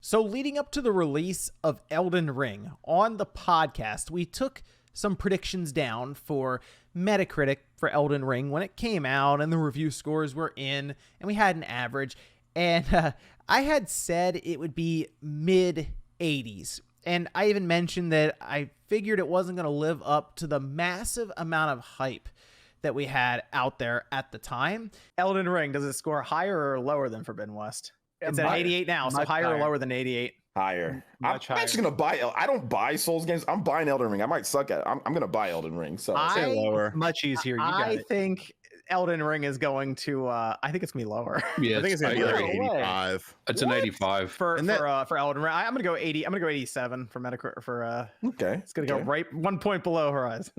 So leading up to the release of Elden Ring on the podcast, we took some predictions down for Metacritic for Elden Ring when it came out and the review scores were in and we had an average. And I had said it would be mid 80s. And I even mentioned that I figured it wasn't going to live up to the massive amount of hype that we had out there at the time. Elden Ring, does it score higher or lower than Forbidden West? It's at 88 now, so higher or lower than 88? Higher. I'm actually gonna buy. I don't buy Souls games. I'm buying Elden Ring. I might suck at it. I'm gonna buy Elden Ring. So say lower. Much easier. I think Elden Ring is going to. I think it's gonna be lower. Yeah, I think it's gonna be like 85. It's an 85 for Elden Ring. I'm gonna go 80. I'm gonna go 87 for Metacritic. Okay, it's gonna go right 1 point below Horizon.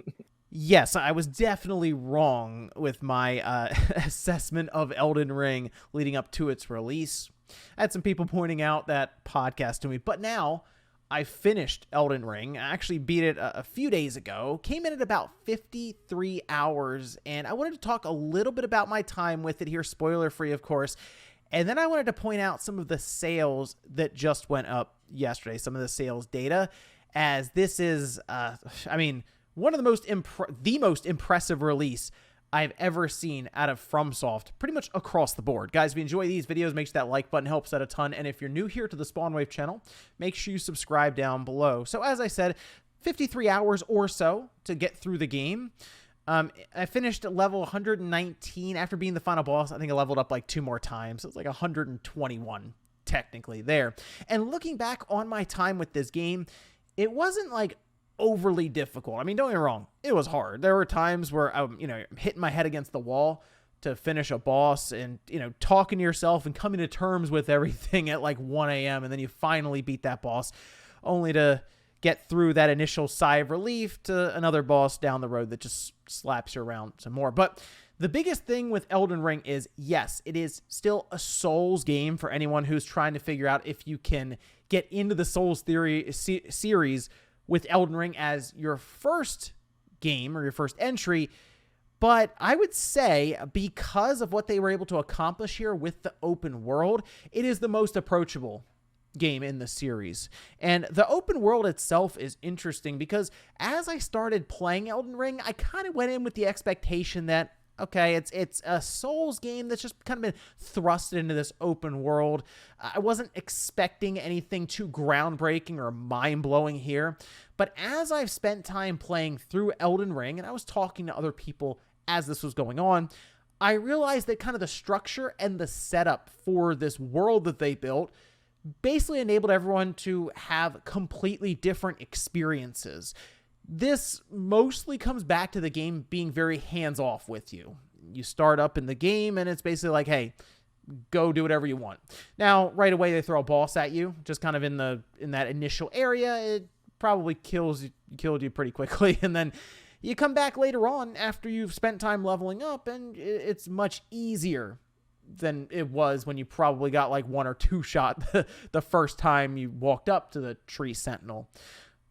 Yes, I was definitely wrong with my assessment of Elden Ring leading up to its release. I had some people pointing out that podcast to me, but now I finished Elden Ring. I actually beat it a few days ago, came in at about 53 hours, and I wanted to talk a little bit about my time with it here, spoiler free, of course. And then I wanted to point out some of the sales that just went up yesterday, some of the sales data, as this is, one of the most impressive release I've ever seen out of FromSoft, pretty much across the board. Guys, if you enjoy these videos, make sure that like button helps out a ton. And if you're new here to the Spawnwave channel, make sure you subscribe down below. So as I said, 53 hours or so to get through the game. I finished at level 119 after being the final boss. I think I leveled up like 2 more times. So it's like 121 technically there. And looking back on my time with this game, it wasn't like overly difficult. I mean, don't get me wrong, it was hard. There were times where I'm hitting my head against the wall to finish a boss and, talking to yourself and coming to terms with everything at like 1 a.m. And then you finally beat that boss only to get through that initial sigh of relief to another boss down the road that just slaps you around some more. But the biggest thing with Elden Ring is, yes, it is still a Souls game for anyone who's trying to figure out if you can get into the Souls series with Elden Ring as your first game or your first entry. But I would say because of what they were able to accomplish here with the open world, it is the most approachable game in the series. And the open world itself is interesting because as I started playing Elden Ring, I kind of went in with the expectation that, okay, it's a Souls game that's just kind of been thrust into this open world. I wasn't expecting anything too groundbreaking or mind-blowing here. But as I've spent time playing through Elden Ring, and I was talking to other people as this was going on, I realized that kind of the structure and the setup for this world that they built basically enabled everyone to have completely different experiences. This mostly comes back to the game being very hands-off with you. You start up in the game, and it's basically like, hey, go do whatever you want. Now, right away, they throw a boss at you, just kind of in that initial area. It probably killed you pretty quickly, and then you come back later on after you've spent time leveling up, and it's much easier than it was when you probably got like 1 or 2 shot the first time you walked up to the tree sentinel.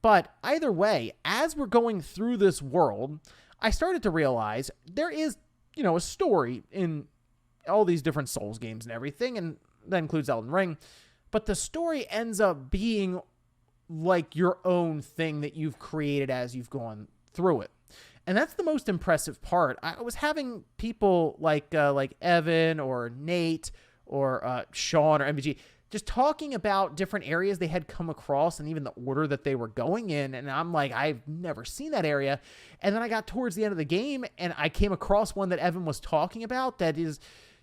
But either way, as we're going through this world, I started to realize there is, a story in all these different Souls games and everything, and that includes Elden Ring. But the story ends up being like your own thing that you've created as you've gone through it. And that's the most impressive part. I was having people like Evan or Nate or Sean or MVG just talking about different areas they had come across and even the order that they were going in. And I'm like, I've never seen that area. And then I got towards the end of the game and I came across one that Evan was talking about that is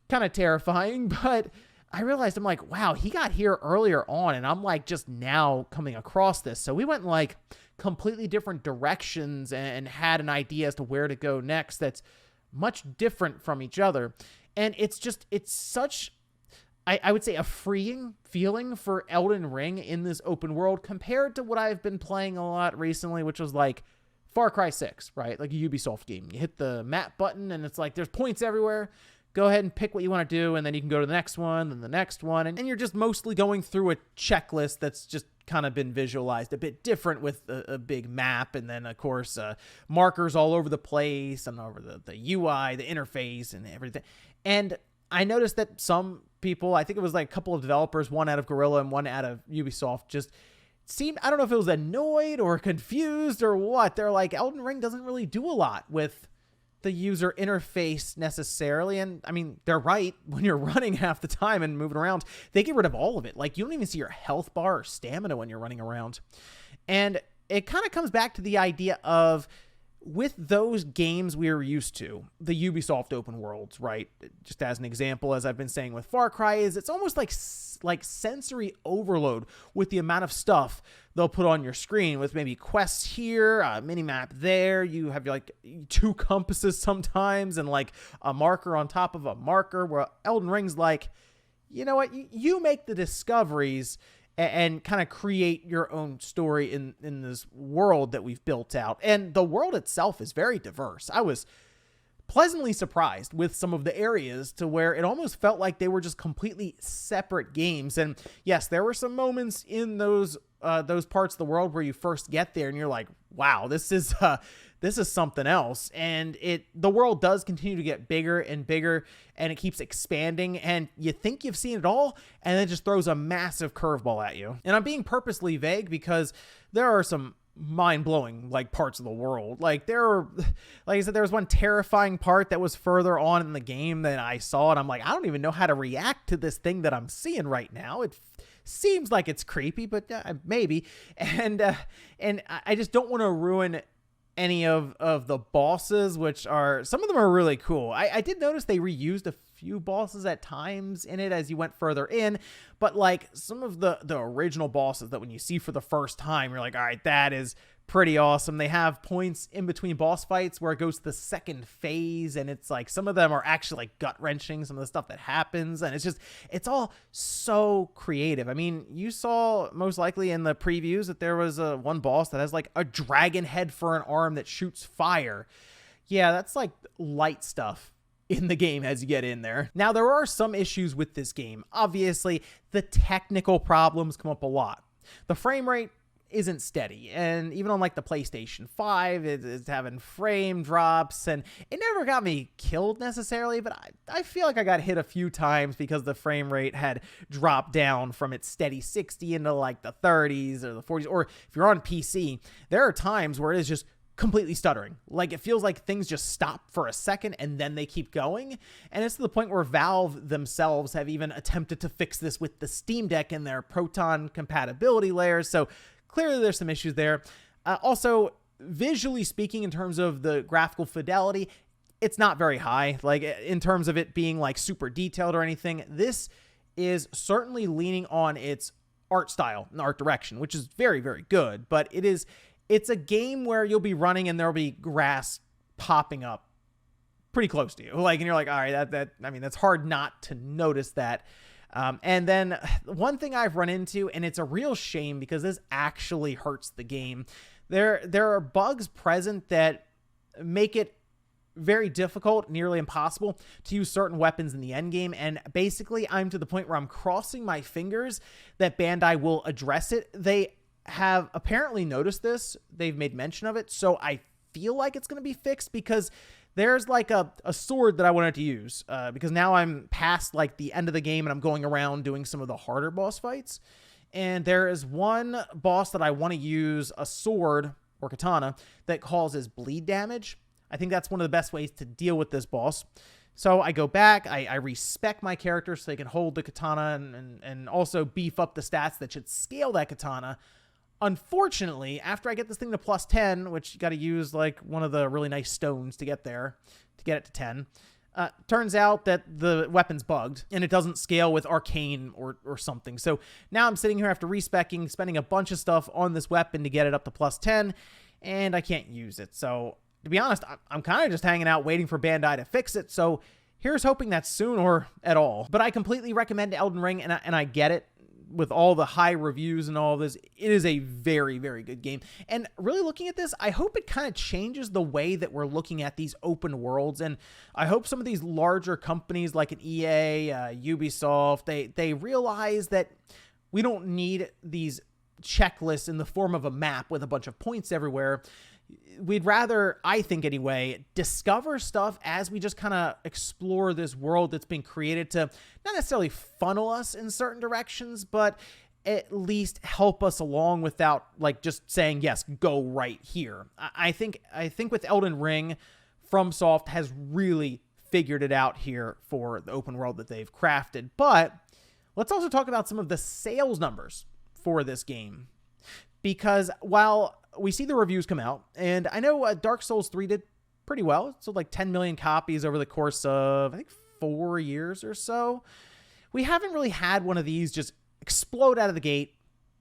kind of terrifying. But I realized, I'm like, wow, he got here earlier on. And I'm like just now coming across this. So we went in like completely different directions and had an idea as to where to go next that's much different from each other. And it's such, I would say, a freeing feeling for Elden Ring in this open world compared to what I've been playing a lot recently, which was like Far Cry 6, right? Like a Ubisoft game. You hit the map button and it's like there's points everywhere. Go ahead and pick what you want to do, and then you can go to the next one, then the next one, and you're just mostly going through a checklist that's just kind of been visualized a bit different with a big map, and then, of course, markers all over the place, and over the UI, the interface, and everything. And I noticed that some people, I think it was like a couple of developers, one out of Guerrilla and one out of Ubisoft, just seemed, I don't know if it was annoyed or confused or what. They're like, Elden Ring doesn't really do a lot with the user interface necessarily. And I mean, they're right. When you're running half the time and moving around, they get rid of all of it. Like, you don't even see your health bar or stamina when you're running around. And it kind of comes back to the idea of, with those games we were used to, the Ubisoft open worlds, right? Just as an example, as I've been saying with Far Cry, is it's almost like sensory overload with the amount of stuff they'll put on your screen, with maybe quests here, a mini map there. You have like 2 compasses sometimes, and like a marker on top of a marker, where Elden Ring's like, you know what? You make the discoveries and kind of create your own story in this world that we've built out. And the world itself is very diverse. I was pleasantly surprised with some of the areas, to where it almost felt like they were just completely separate games. And yes, there were some moments in those parts of the world where you first get there and you're like, wow, this is something else. And the world does continue to get bigger and bigger, and it keeps expanding, and you think you've seen it all, and then it just throws a massive curveball at you. And I'm being purposely vague because there are some mind-blowing like parts of the world. Like, like I said, there was one terrifying part that was further on in the game than I saw, and I'm like, I don't even know how to react to this thing that I'm seeing right now. It seems like it's creepy, but maybe. And I just don't want to ruin any of the bosses, which are, some of them are really cool. I did notice they reused a few bosses at times in it as you went further in, but like some of the original bosses that when you see for the first time, you're like, all right, that is pretty awesome. They have points in between boss fights where it goes to the second phase, and it's like, some of them are actually like gut-wrenching, some of the stuff that happens, and it's all so creative. I mean, you saw most likely in the previews that there was one boss that has like a dragon head for an arm that shoots fire. Yeah, that's like light stuff in the game as you get in there. Now, there are some issues with this game. Obviously, the technical problems come up a lot. The frame rate isn't steady, and even on like the PlayStation 5, it's having frame drops, and it never got me killed necessarily, but I feel like I got hit a few times because the frame rate had dropped down from its steady 60 into like the 30s or the 40s. Or if you're on PC, there are times where it is just completely stuttering. Like, it feels like things just stop for a second and then they keep going. And it's to the point where Valve themselves have even attempted to fix this with the Steam Deck and their Proton compatibility layers. So clearly there's some issues there. Also, visually speaking, in terms of the graphical fidelity, it's not very high. Like, in terms of it being like super detailed or anything, this is certainly leaning on its art style and art direction, which is very, very good. But it's a game where you'll be running and there'll be grass popping up pretty close to you. Like, and you're like, all right, I mean, that's hard not to notice that. And then one thing I've run into, and it's a real shame because this actually hurts the game. There are bugs present that make it very difficult, nearly impossible to use certain weapons in the end game. And basically, I'm to the point where I'm crossing my fingers that Bandai will address it. They have apparently noticed this. They've made mention of it. So I feel like it's going to be fixed, because there's like a sword that I wanted to use because now I'm past like the end of the game and I'm going around doing some of the harder boss fights. And there is one boss that I want to use a sword or katana that causes bleed damage. I think that's one of the best ways to deal with this boss. So I go back, I respec my character so they can hold the katana and also beef up the stats that should scale that katana. Unfortunately, after I get this thing to plus 10, which you got to use like one of the really nice stones to get there, to get it to 10, turns out that the weapon's bugged and it doesn't scale with arcane or something. So now I'm sitting here after respecking, spending a bunch of stuff on this weapon to get it up to plus 10, and I can't use it. So to be honest, I'm kind of just hanging out waiting for Bandai to fix it. So here's hoping that's soon or at all. But I completely recommend Elden Ring, and I get it. With all the high reviews and all this, it is a very, very good game. And really looking at this, I hope it kind of changes the way that we're looking at these open worlds. And I hope some of these larger companies like an EA, Ubisoft, they realize that we don't need these checklists in the form of a map with a bunch of points everywhere. we'd rather, I think anyway, discover stuff as we just kind of explore this world that's been created to not necessarily funnel us in certain directions, but at least help us along without like just saying, yes, go right here. I think with Elden Ring, FromSoft has really figured it out here for the open world that they've crafted. But let's also talk about some of the sales numbers for this game. Because while we see the reviews come out, and I know Dark Souls 3 did pretty well. It sold like 10 million copies over the course of, I think, 4 years or so. We haven't really had one of these just explode out of the gate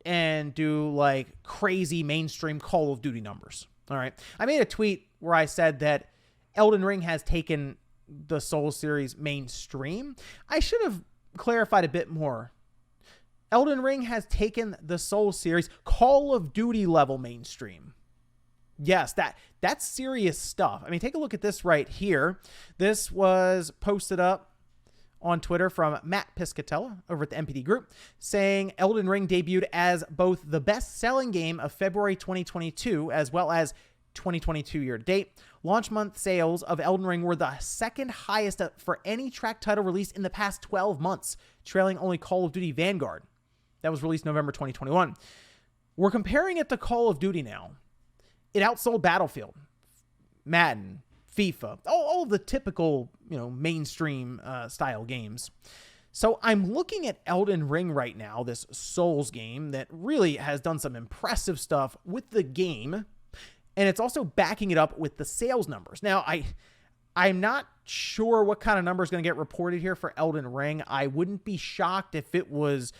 and do like crazy mainstream Call of Duty numbers. All right. I made a tweet where I said that Elden Ring has taken the Souls series mainstream. I should have clarified a bit more. Elden Ring has taken the Souls series Call of Duty level mainstream. Yes, that's serious stuff. I mean, take a look at this right here. This was posted up on Twitter from Matt Piscatella over at the MPD Group, saying Elden Ring debuted as both the best-selling game of February 2022 as well as 2022 year-to-date. Launch month sales of Elden Ring were the second highest for any track title released in the past 12 months, trailing only Call of Duty Vanguard. That was released November 2021. We're comparing it to Call of Duty now. It outsold Battlefield, Madden, FIFA, all of the typical, mainstream style games. So I'm looking at Elden Ring right now, this Souls game that really has done some impressive stuff with the game, and it's also backing it up with the sales numbers. Now, I'm not sure what kind of number is going to get reported here for Elden Ring. I wouldn't be shocked if it was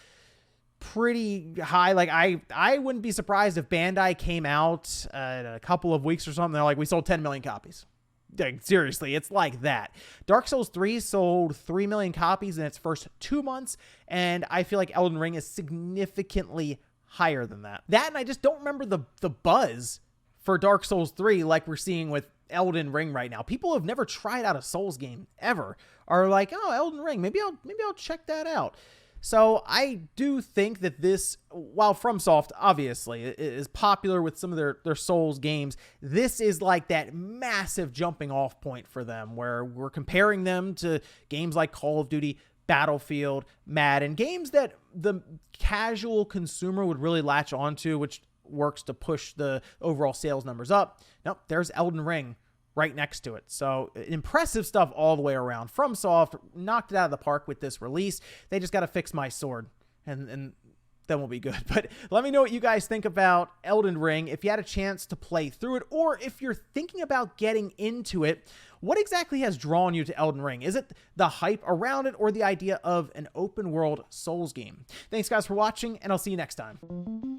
pretty high. Like I wouldn't be surprised if Bandai came out in a couple of weeks or something. They're like, we sold 10 million copies. Like, seriously, it's like that. Dark Souls 3 sold 3 million copies in its first 2 months, and I feel like Elden Ring is significantly higher than that. That, and I just don't remember the buzz for Dark Souls 3 like we're seeing with Elden Ring right now. People who have never tried out a Souls game ever are like, oh, Elden Ring, maybe I'll check that out. So I do think that this, while FromSoft obviously is popular with some of their Souls games, this is like that massive jumping off point for them where we're comparing them to games like Call of Duty, Battlefield, Madden, games that the casual consumer would really latch onto, which works to push the overall sales numbers up. Nope, there's Elden Ring right next to it. So impressive stuff all the way around. FromSoft knocked it out of the park with this release. They just got to fix my sword and then we'll be good. But let me know what you guys think about Elden Ring. If you had a chance to play through it, or if you're thinking about getting into it, what exactly has drawn you to Elden Ring? Is it the hype around it or the idea of an open world Souls game? Thanks guys for watching, and I'll see you next time.